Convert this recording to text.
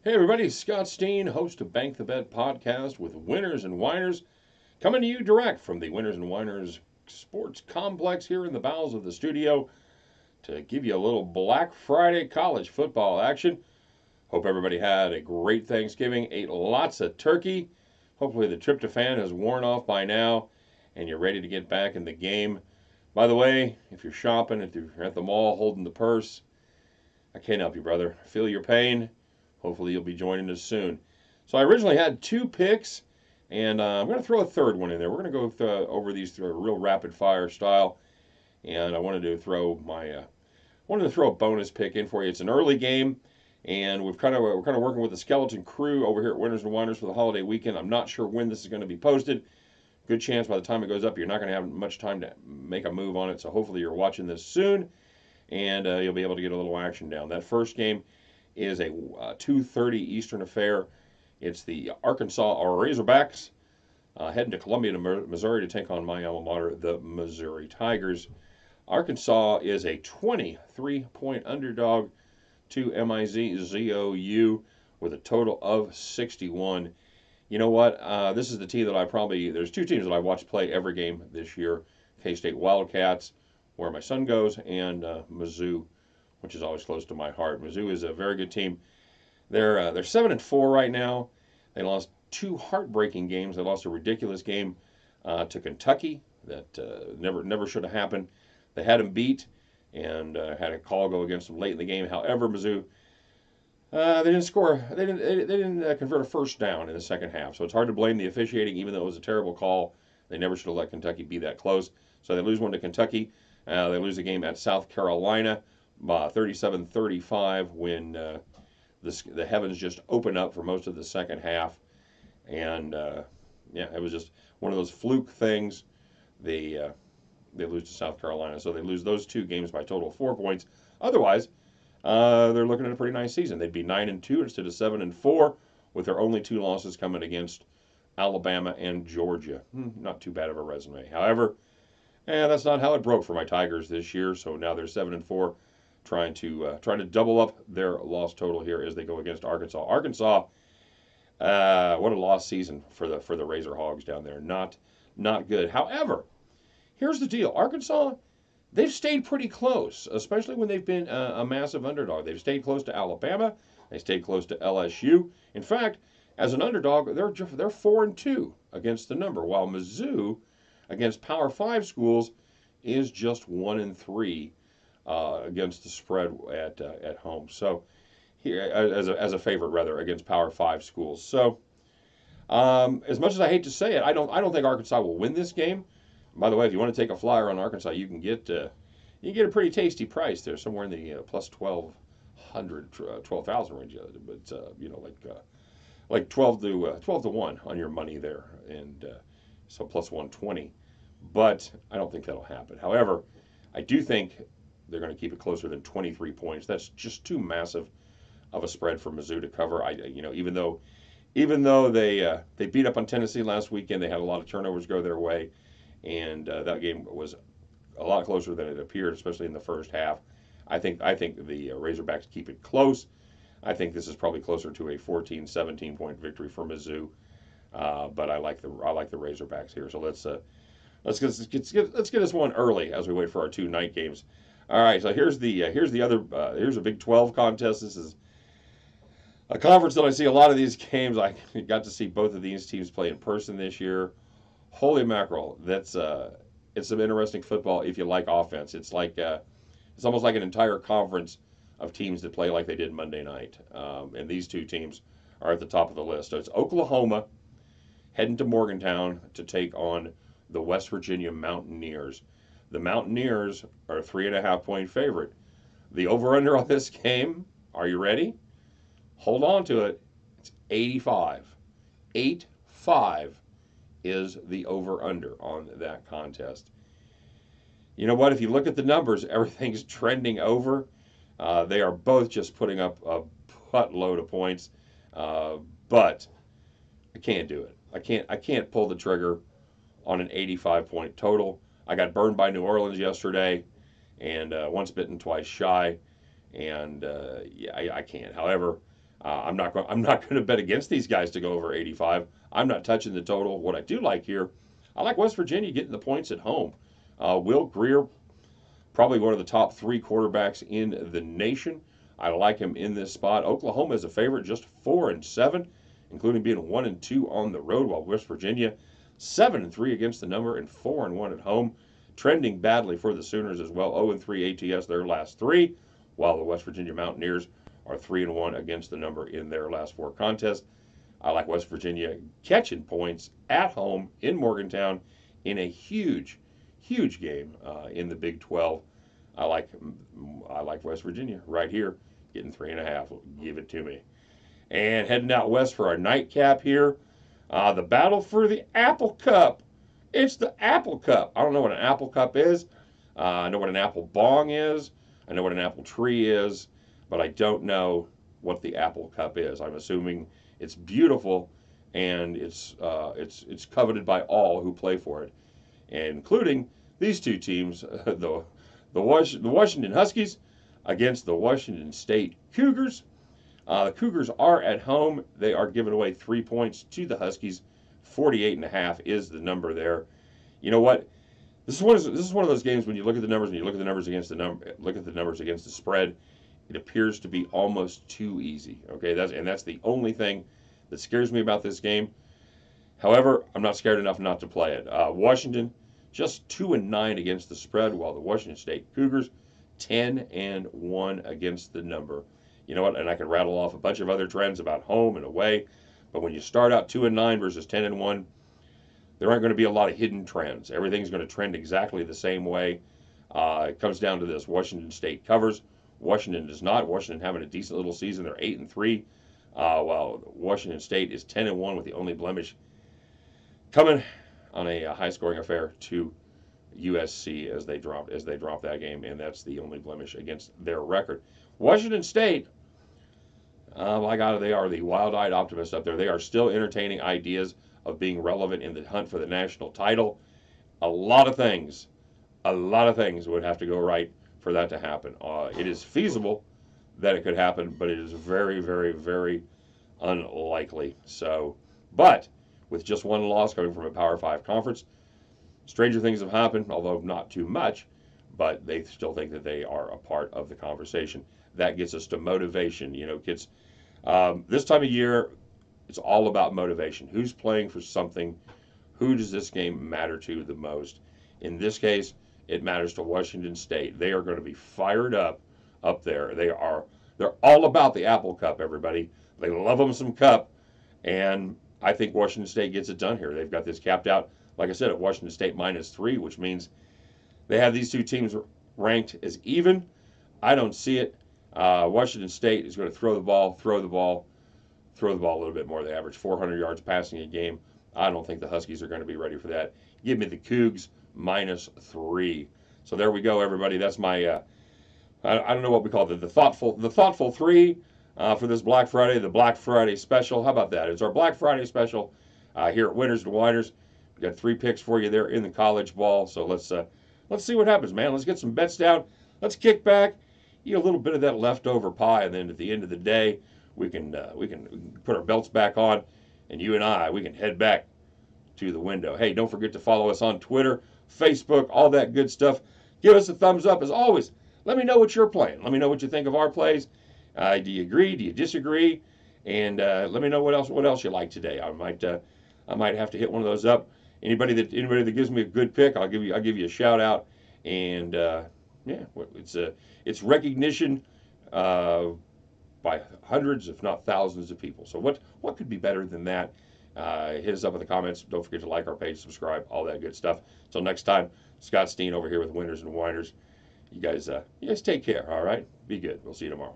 Hey everybody, Scott Steen, host of Bank the Bet podcast with Winners and Winers, coming to you direct from the Winners and Winers Sports Complex here in the bowels of the studio to give you a little Black Friday college football action. Hope everybody had a great Thanksgiving, ate lots of turkey. Hopefully the tryptophan has worn off by now and you're ready to get back in the game. By the way, if you're shopping, if you're at the mall holding the purse, I can't help you, brother. I feel your pain. Hopefully you'll be joining us soon. So I originally had two picks, and I'm going to throw a third one in there. We're going to go over these through a real rapid fire style, and I wanted to throw a bonus pick in for you. It's an early game, and we're kind of working with the skeleton crew over here at Winners and Winers for the holiday weekend. I'm not sure when this is going to be posted. Good chance by the time it goes up, you're not going to have much time to make a move on it. So hopefully you're watching this soon, and you'll be able to get a little action down. That first game is a 2:30 Eastern affair. It's the Arkansas Razorbacks heading to Columbia, Missouri to take on my alma mater, the Missouri Tigers. Arkansas is a 23-point underdog to MIZZOU with a total of 61. You know what? This is the team that there's two teams that I watched play every game this year. K-State Wildcats, where my son goes, and Mizzou, which is always close to my heart. Mizzou is a very good team. They're 7-4 right now. They lost two heartbreaking games. They lost a ridiculous game to Kentucky that never should have happened. They had them beat and had a call go against them late in the game. However, Mizzou they didn't score. They didn't convert a first down in the second half. So it's hard to blame the officiating, even though it was a terrible call. They never should have let Kentucky be that close. So they lose one to Kentucky. They lose a game at South Carolina. 37-35 when the heavens just open up for most of the second half. And, it was just one of those fluke things. They lose to South Carolina. So they lose those two games by a total of 4 points. Otherwise, they're looking at a pretty nice season. They'd be 9-2 instead of 7-4 with their only two losses coming against Alabama and Georgia. Not too bad of a resume. However, that's not how it broke for my Tigers this year. So now they're 7-4. Trying to double up their loss total here as they go against Arkansas. Arkansas, what a lost season for the Razor Hogs down there. Not good. However, here's the deal. Arkansas, they've stayed pretty close, especially when they've been a massive underdog. They've stayed close to Alabama. They stayed close to LSU. In fact, as an underdog, they're 4-2 against the number, while Mizzou against Power 5 schools is just 1-3. Against the spread at home. So here as a favorite rather against Power 5 schools. So as much as I hate to say it, I don't think Arkansas will win this game. By the way, if you want to take a flyer on Arkansas, you can get a pretty tasty price there, somewhere in the plus 12,000 range. But like 12 to 1 on your money there, and so plus 120. But I don't think that'll happen. However, I do think they're going to keep it closer than 23 points. That's just too massive of a spread for Mizzou to cover. Even though they beat up on Tennessee last weekend, they had a lot of turnovers go their way, and that game was a lot closer than it appeared, especially in the first half. I think the Razorbacks keep it close. I think this is probably closer to a 14, 17 point victory for Mizzou, but I like the Razorbacks here. So let's get this one early as we wait for our two night games. All right, so here's a Big 12 contest. This is a conference that I see a lot of these games. I got to see both of these teams play in person this year. Holy mackerel! It's some interesting football if you like offense. It's almost like an entire conference of teams that play like they did Monday night. And these two teams are at the top of the list. So it's Oklahoma heading to Morgantown to take on the West Virginia Mountaineers. The Mountaineers are a 3.5 point favorite. The over-under on this game, are you ready? Hold on to it. It's 85. 8-5 is the over-under on that contest. You know what? If you look at the numbers, everything's trending over. They are both just putting up a buttload of points, but I can't do it. I can't pull the trigger on an 85 point total. I got burned by New Orleans yesterday, and once bitten, twice shy, and I can't. However, I'm not going to bet against these guys to go over 85. I'm not touching the total. What I do like here, I like West Virginia getting the points at home. Will Grier, probably one of the top 3 quarterbacks in the nation. I like him in this spot. Oklahoma is a favorite, just 4-7, including being 1-2 on the road, while West Virginia 7-3 against the number and 4-1 at home. Trending badly for the Sooners as well. 0-3 ATS their last 3, while the West Virginia Mountaineers are 3-1 against the number in their last 4 contests. I like West Virginia catching points at home in Morgantown in a huge game in the Big 12. I like West Virginia right here, getting 3.5. Give it to me. And heading out west for our nightcap here, the battle for the Apple Cup. It's the Apple Cup. I don't know what an Apple Cup is. I know what an apple bong is. I know what an apple tree is, but I don't know what the Apple Cup is. I'm assuming it's beautiful and it's coveted by all who play for it, including these 2 teams, the Washington Huskies against the Washington State Cougars. The Cougars are at home. They are giving away 3 points to the Huskies. 48.5 is the number there. You know what? This is one of those games when you look at the numbers and you look at the numbers against the spread, it appears to be almost too easy. Okay, that's the only thing that scares me about this game. However, I'm not scared enough not to play it. Washington just 2-9 against the spread, while the Washington State Cougars 10-1 against the number. You know what? And I could rattle off a bunch of other trends about home and away, but when you start out 2-9 versus 10-1, there aren't going to be a lot of hidden trends. Everything's going to trend exactly the same way. It comes down to this: Washington State covers, Washington does not. Washington having a decent little season. They're 8-3, while Washington State is 10-1 with the only blemish coming on a high-scoring affair to USC as they drop that game, and that's the only blemish against their record. Washington State, my God, they are the wild-eyed optimists up there. They are still entertaining ideas of being relevant in the hunt for the national title. A lot of things would have to go right for that to happen. It is feasible that it could happen, but it is very, very, very unlikely. So, but with just one loss coming from a Power 5 conference, stranger things have happened, although not too much, but they still think that they are a part of the conversation. That gets us to motivation. You know, kids, this time of year, it's all about motivation. Who's playing for something? Who does this game matter to the most? In this case, it matters to Washington State. They are going to be fired up there. They're all about the Apple Cup, everybody. They love them some cup, and I think Washington State gets it done here. They've got this capped out, like I said, at Washington State -3, which means they have these 2 teams ranked as even. I don't see it. Washington State is going to throw the ball a little bit more. They average 400 yards passing a game. I don't think the Huskies are going to be ready for that. Give me the Cougs -3. So there we go, everybody. That's my I don't know what we call it, the thoughtful 3 for this Black Friday, the Black Friday special. How about that? It's our Black Friday special here at Winners and Winers. We got 3 picks for you there in the college ball. So let's see what happens, man. Let's get some bets down. Let's kick back, eat a little bit of that leftover pie, and then at the end of the day, we can put our belts back on, and you and we can head back to the window. Hey, don't forget to follow us on Twitter, Facebook, all that good stuff. Give us a thumbs up as always. Let me know what you're playing. Let me know what you think of our plays. Do you agree? Do you disagree? And let me know what else you like today. I might have to hit one of those up. Anybody that gives me a good pick, I'll give you a shout out. And yeah, it's recognition by hundreds, if not thousands, of people. So what could be better than that? Hit us up in the comments. Don't forget to like our page, subscribe, all that good stuff. Until next time, Scott Steen over here with Winners and Winers. You guys take care. All right, be good. We'll see you tomorrow.